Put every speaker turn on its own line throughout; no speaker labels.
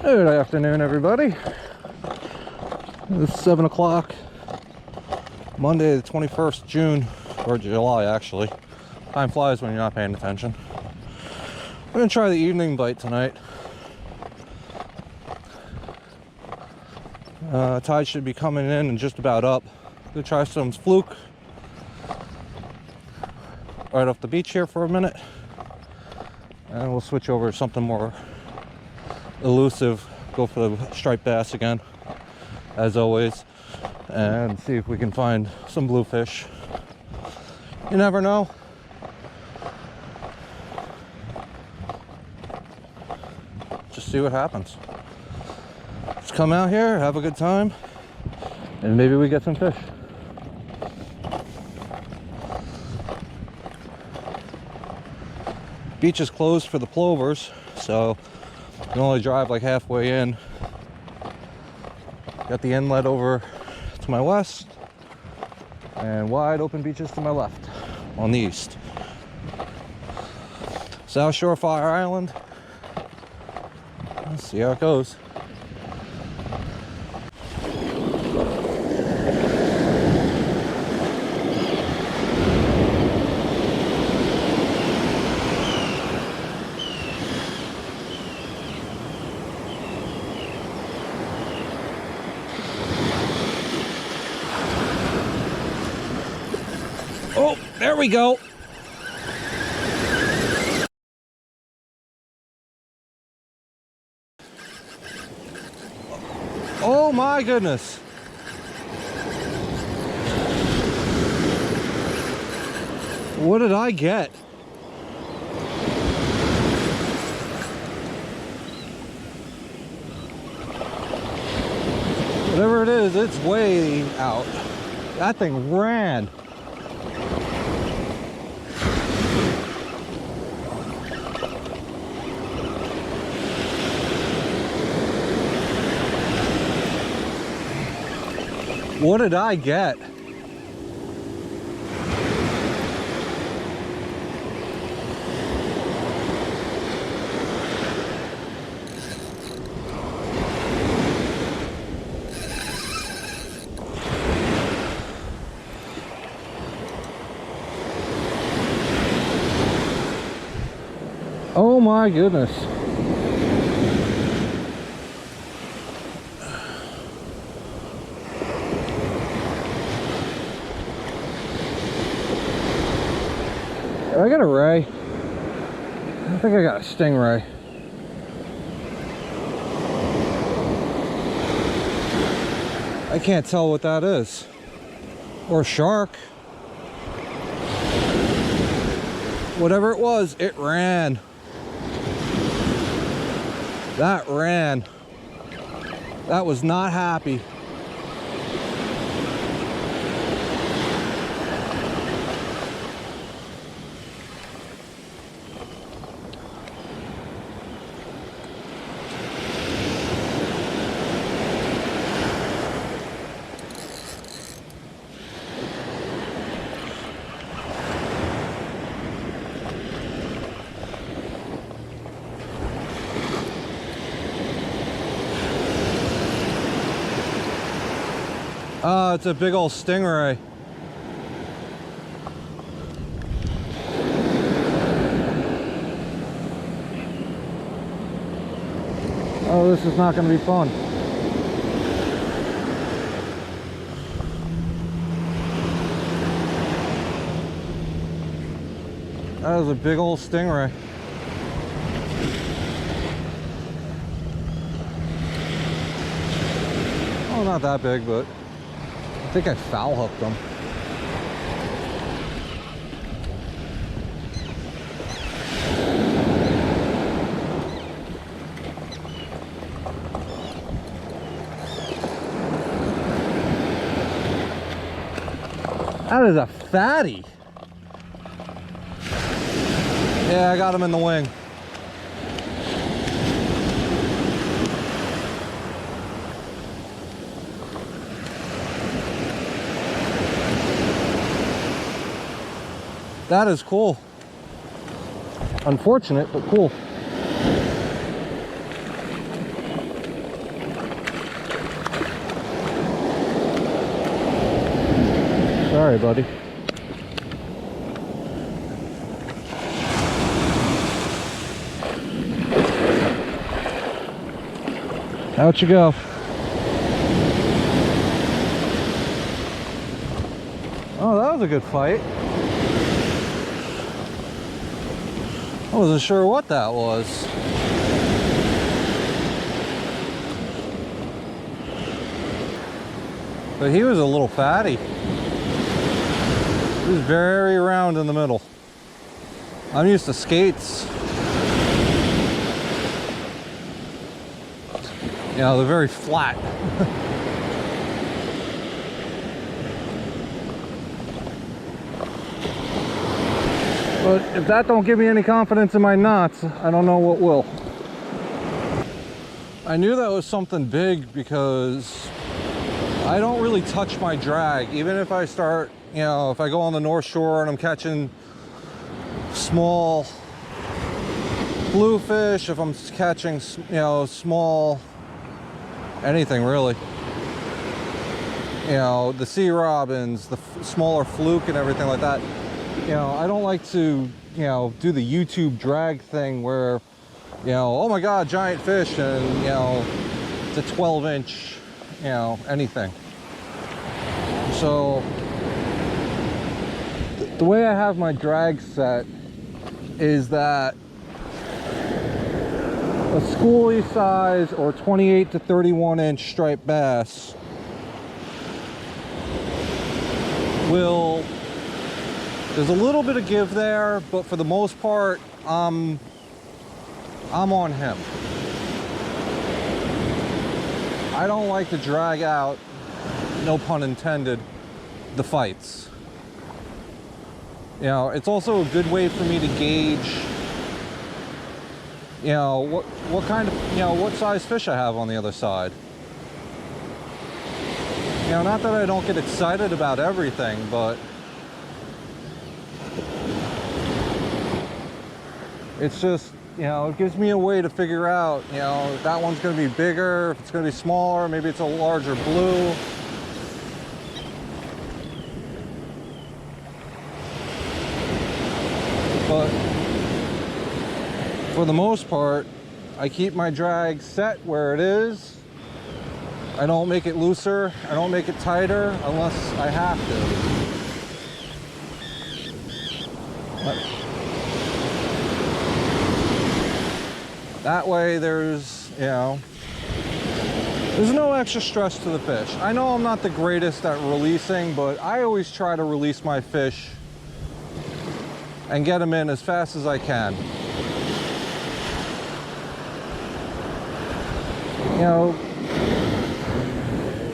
Good afternoon, everybody. It's 7 o'clock, Monday the 21st June, or July actually. Time flies when you're not paying attention. I'm going to try the evening bite tonight. Tide should be coming in and just about up. Going to try some fluke right off the beach here for a minute. And we'll switch over to something more elusive. Go for the striped bass again, as always, and see if we can find some bluefish. You never know. Just see what happens. Let's come out here, have a good time, and maybe we get some fish. Beach is closed for the plovers, so you can only drive like halfway in. Got the inlet over to my west and wide open beaches to my left on the east. South Shore Fire Island. Let's see how it goes. Oh, there we go. Oh my goodness. What did I get? Whatever it is, it's way out. That thing ran. What did I get? Oh my goodness. I got a ray. I think I got a stingray. I can't tell what that is. Or shark. Whatever it was, it ran. That ran. That was not happy. Oh, it's a big old stingray. Oh, this is not going to be fun. That is a big old stingray. Oh, not that big, but I think I foul hooked them. That is a fatty. Yeah, I got him in the wing. That is cool. Unfortunate, but cool. Sorry, buddy. Out you go. Oh, that was a good fight. I wasn't sure what that was. But he was a little fatty. He was very round in the middle. I'm used to skates. You know, they're very flat. But if that don't give me any confidence in my knots, I don't know what will. I knew that was something big because I don't really touch my drag. Even if I start, you know, if I go on the North Shore and I'm catching small bluefish, if I'm catching, you know, small anything really, you know, the sea robins, the smaller fluke and everything like that, you know, I don't like to, you know, do the YouTube drag thing where, you know, oh my god, giant fish, and you know, it's a 12-inch, you know, anything. So the way I have my drag set is that a schoolie size or 28 to 31 inch striped bass will, there's a little bit of give there, but for the most part I'm on him. I don't like to drag out, no pun intended, the fights. You know, it's also a good way for me to gauge, you know, what kind of, you know, what size fish I have on the other side. You know, not that I don't get excited about everything, but it's just, you know, it gives me a way to figure out, you know, if that one's going to be bigger, if it's going to be smaller, maybe it's a larger blue. But for the most part, I keep my drag set where it is. I don't make it looser, I don't make it tighter unless I have to. That way there's, you know, there's no extra stress to the fish. I know I'm not the greatest at releasing, but I always try to release my fish and get them in as fast as I can. You know,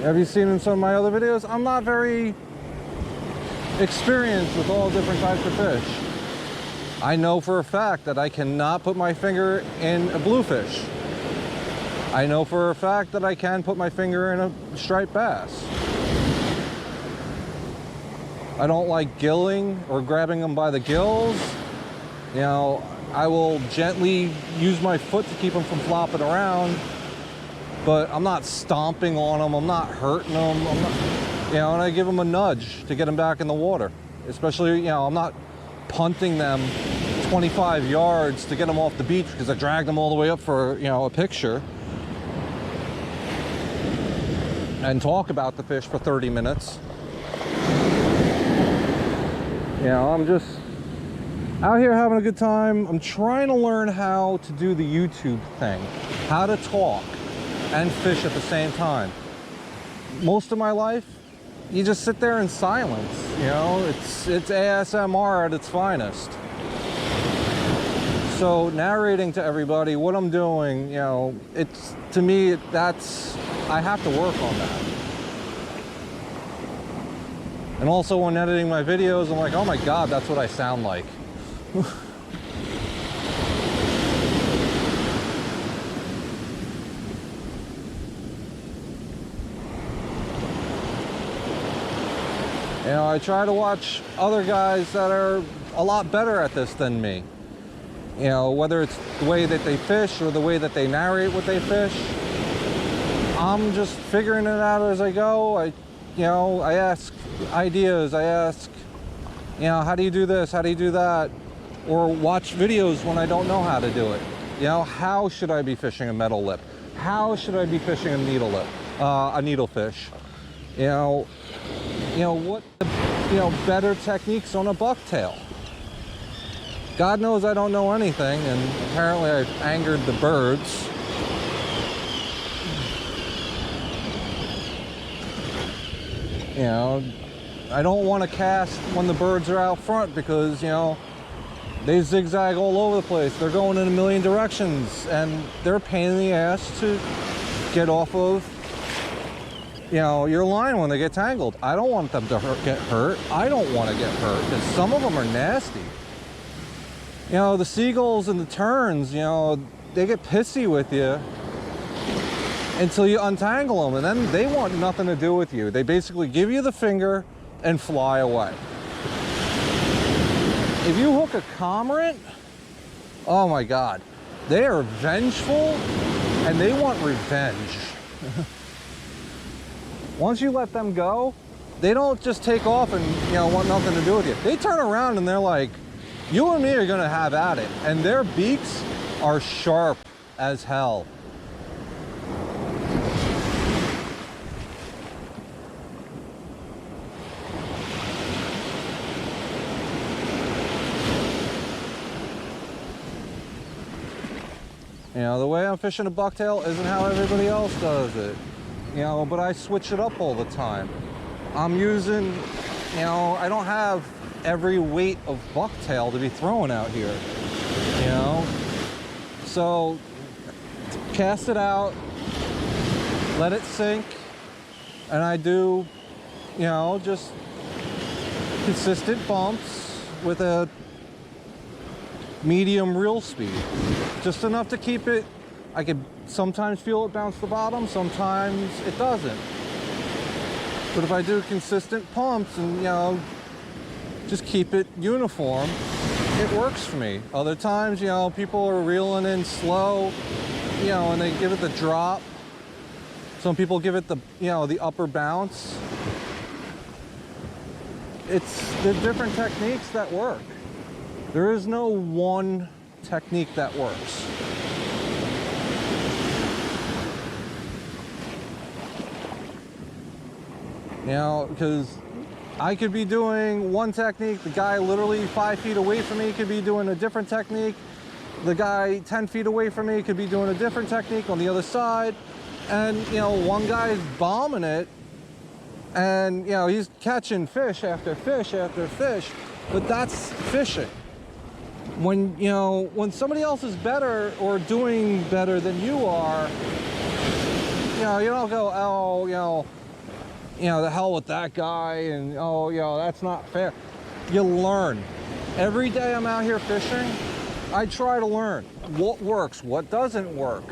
have you seen in some of my other videos? I'm not very experienced with all different types of fish. I know for a fact that I cannot put my finger in a bluefish. I know for a fact that I can put my finger in a striped bass. I don't like gilling or grabbing them by the gills. You know, I will gently use my foot to keep them from flopping around, but I'm not stomping on them, I'm not hurting them, I'm not, you know, and I give them a nudge to get them back in the water. Especially, you know, I'm not punting them 25 yards to get them off the beach because I dragged them all the way up for, you know, a picture and talk about the fish for 30 minutes. You know, I'm just out here having a good time. I'm trying to learn how to do the YouTube thing, how to talk and fish at the same time. Most of my life, you just sit there in silence, you know, it's ASMR at its finest. So narrating to everybody what I'm doing, you know, it's, to me, that's, I have to work on that. And also when editing my videos, I'm like, oh my God, that's what I sound like. You know, I try to watch other guys that are a lot better at this than me. You know, whether it's the way that they fish or the way that they narrate what they fish. I'm just figuring it out as I go. you know, I ask ideas, I ask, you know, how do you do this, how do you do that, or watch videos when I don't know how to do it. You know, how should I be fishing a metal lip? How should I be fishing a needle lip, a needlefish? You know what, you know, better techniques on a bucktail. God knows I don't know anything, and apparently I've angered the birds. You know, I don't want to cast when the birds are out front because, you know, they zigzag all over the place. They're going in a million directions, and they're a pain in the ass to get off of, you know, your line when they get tangled. I don't want them to get hurt. I don't want to get hurt because some of them are nasty. You know, the seagulls and the terns, you know, they get pissy with you until you untangle them, and then they want nothing to do with you. They basically give you the finger and fly away. If you hook a cormorant, oh my God, they are vengeful and they want revenge. Once you let them go, they don't just take off and, you know, want nothing to do with you. They turn around and they're like, you and me are gonna have at it. And their beaks are sharp as hell. You know, the way I'm fishing a bucktail isn't how everybody else does it. You know, but I switch it up all the time. I'm using, you know, I don't have every weight of bucktail to be throwing out here, you know? So, cast it out, let it sink, and I do, you know, just consistent bumps with a medium reel speed. Just enough to keep it, I can sometimes feel it bounce the bottom, sometimes it doesn't. But if I do consistent pumps and, you know, just keep it uniform, it works for me. Other times, you know, people are reeling in slow, you know, and they give it the drop. Some people give it the, you know, the upper bounce. It's the different techniques that work. There is no one technique that works. You know, because I could be doing one technique, the guy literally 5 feet away from me could be doing a different technique, the guy 10 feet away from me could be doing a different technique on the other side, and, you know, one guy's bombing it, and, you know, he's catching fish after fish after fish, but that's fishing. When, you know, when somebody else is better or doing better than you are, you know, you don't go, oh, you know, the hell with that guy, and, oh, you know, that's not fair. You learn. Every day I'm out here fishing, I try to learn what works, what doesn't work.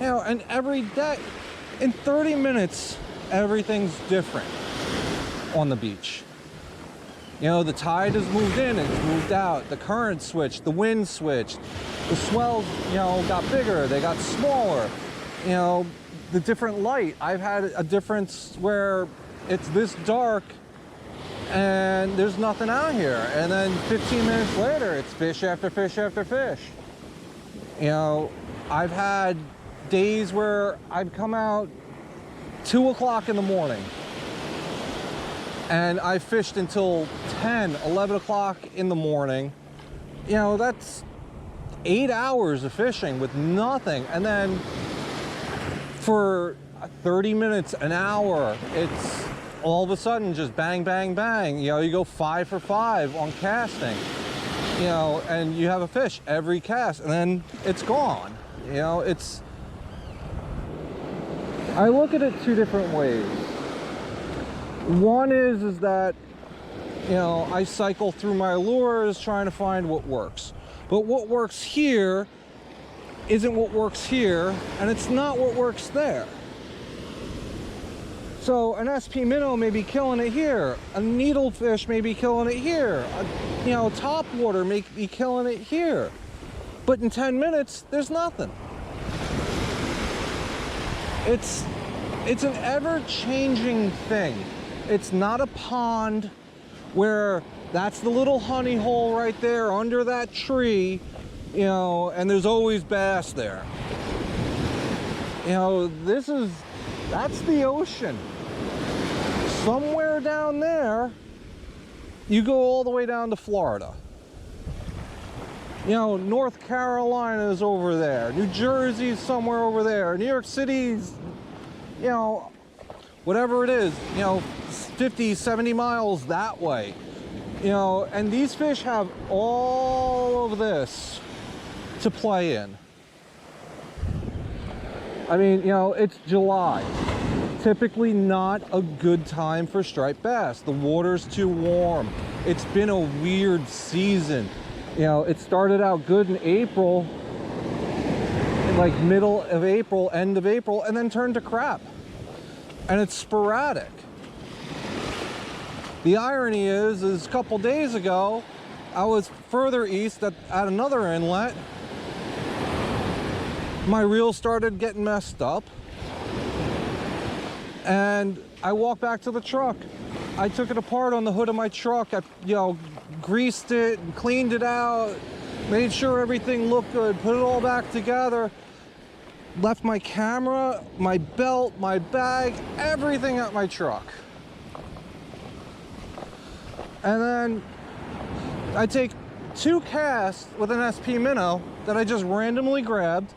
You know, and every day, in 30 minutes, everything's different on the beach. You know, the tide has moved in, it's moved out, the current switched, the wind switched, the swells, you know, got bigger, they got smaller. You know, the different light. I've had a difference where it's this dark and there's nothing out here. And then 15 minutes later, it's fish after fish after fish. You know, I've had days where I've come out 2 o'clock in the morning and I fished until 10, 11 o'clock in the morning. You know, that's 8 hours of fishing with nothing. And then for 30 minutes, an hour, it's all of a sudden just bang, bang, bang. You know, you go 5 for 5 on casting, you know, and you have a fish every cast, and then it's gone. You know, it's, I look at it 2 different ways. One is that, you know, I cycle through my lures trying to find what works. But what works here isn't what works here, and it's not what works there. So an SP minnow may be killing it here, a needlefish may be killing it here, you know, topwater may be killing it here. But in 10 minutes, there's nothing. It's an ever-changing thing. It's not a pond where that's the little honey hole right there under that tree, you know, and there's always bass there. You know, that's the ocean. Somewhere down there, you go all the way down to Florida. You know, North Carolina is over there. New Jersey's somewhere over there. New York City's, you know, whatever it is, you know, 50, 70 miles that way. You know, and these fish have all of this to play in. I mean, you know, it's July. Typically not a good time for striped bass. The water's too warm. It's been a weird season. You know, it started out good in April, like middle of April, end of April, and then turned to crap. And it's sporadic. The irony is a couple days ago, I was further east at another inlet. My reel started getting messed up. And I walked back to the truck. I took it apart on the hood of my truck. I, you know, greased it and cleaned it out, made sure everything looked good, put it all back together. Left my camera, my belt, my bag, everything at my truck. And then I take 2 casts with an SP minnow that I just randomly grabbed.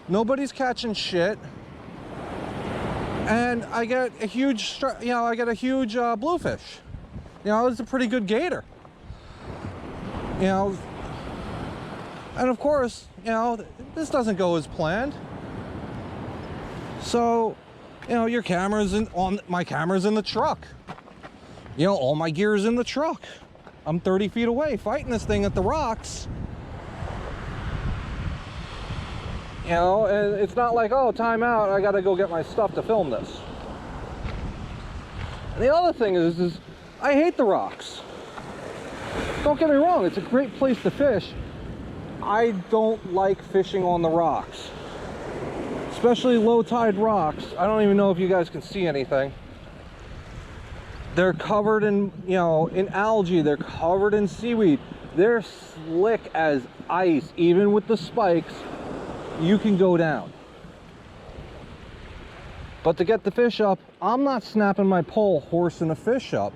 Nobody's catching shit. And I get a huge, you know, bluefish. You know, it's a pretty good gator. You know, and of course, you know, this doesn't go as planned. So, you know, my camera's in the truck. You know, all my gear's in the truck. I'm 30 feet away fighting this thing at the rocks. You know, and it's not like, oh, time out, I gotta go get my stuff to film this. And the other thing is I hate the rocks. Don't get me wrong, it's a great place to fish. I don't like fishing on the rocks. Especially low tide rocks. I don't even know if you guys can see anything. They're covered in, you know, in algae, they're covered in seaweed. They're slick as ice, even with the spikes. You can go down. But to get the fish up, I'm not snapping my pole horsing a fish up,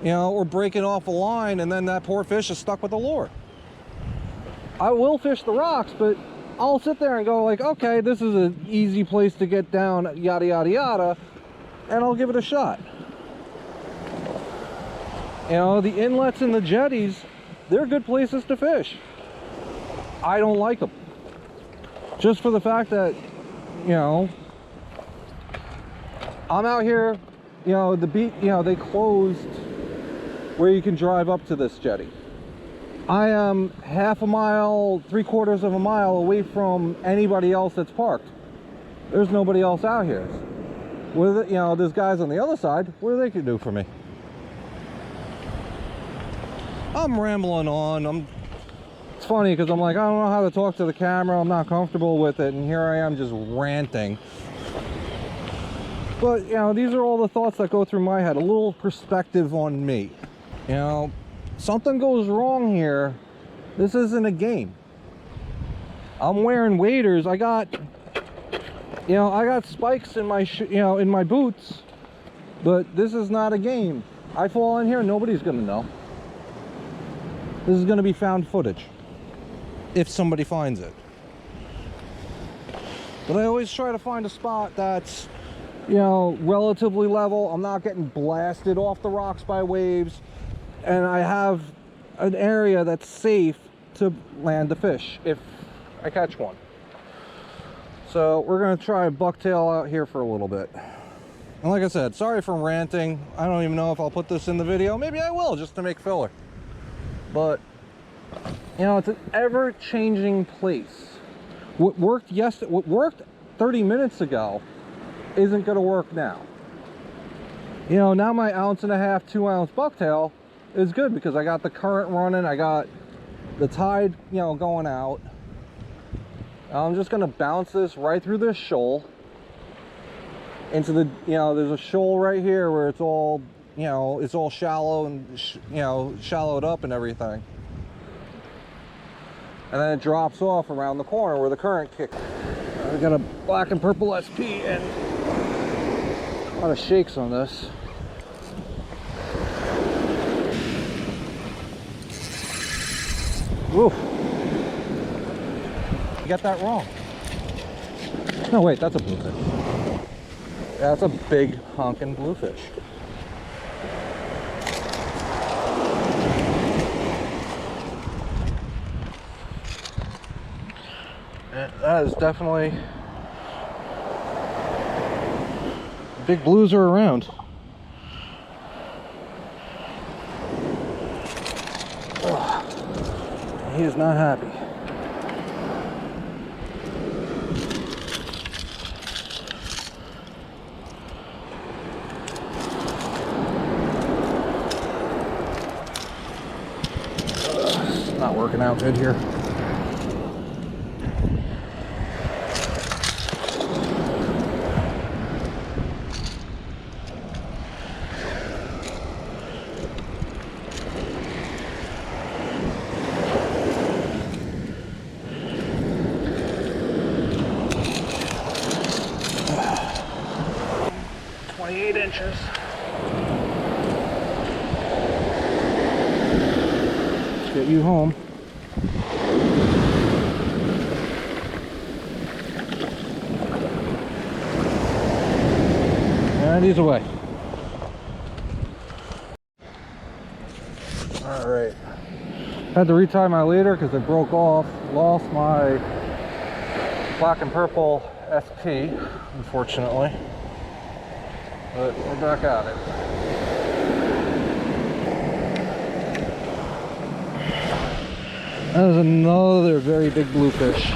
you know, or breaking off a line and then that poor fish is stuck with the lure. I will fish the rocks, but I'll sit there and go like, okay, this is an easy place to get down, yada, yada, yada, and I'll give it a shot. You know, the inlets and the jetties, they're good places to fish. I don't like them. Just for the fact that, you know, I'm out here, you know, the beach, you know, they closed where you can drive up to this jetty. I am half a mile, 3/4 of a mile away from anybody else that's parked. There's nobody else out here. What, you know, there's guys on the other side. What do they can do for me? I'm rambling on. It's funny because I'm like, I don't know how to talk to the camera. I'm not comfortable with it. And here I am just ranting. But, you know, these are all the thoughts that go through my head. A little perspective on me. You know, something goes wrong here. This isn't a game. I'm wearing waders. I got spikes in my, in my boots. But this is not a game. I fall in here, nobody's going to know. This is going to be found footage. If somebody finds it. But I always try to find a spot that's, you know, relatively level. I'm not getting blasted off the rocks by waves. And I have an area that's safe to land the fish if I catch one. So we're going to try bucktail out here for a little bit. And like I said, sorry for ranting. I don't even know if I'll put this in the video. Maybe I will, just to make filler. But you know, it's an ever-changing place. What worked 30 minutes ago isn't going to work now. You know, now my 1.5 ounce, 2 ounce bucktail is good because I got the current running, I got the tide, you know, going out. I'm just going to bounce this right through this shoal into the, you know, there's a shoal right here where it's all, you know, it's all shallow and you know, shallowed up and everything. And then it drops off around the corner where the current kicks. We got a black and purple SP and a lot of shakes on this. Woo! You got that wrong. No, wait, that's a bluefish. That's a big honking bluefish. That is definitely, big blues are around. Ugh. He is not happy. It's not working out good here. Inches. Let's get you home. And he's away. All right. Had to retie my leader because it broke off. Lost my black and purple SP, unfortunately. But we're back at it. That is another very big bluefish.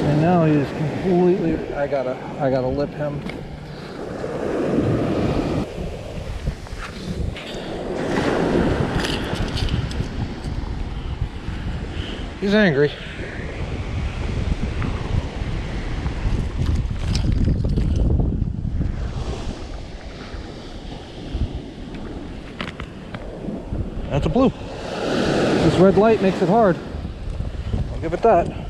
And now he's completely, I gotta lip him. He's angry. That's a blue. This red light makes it hard. I'll give it that.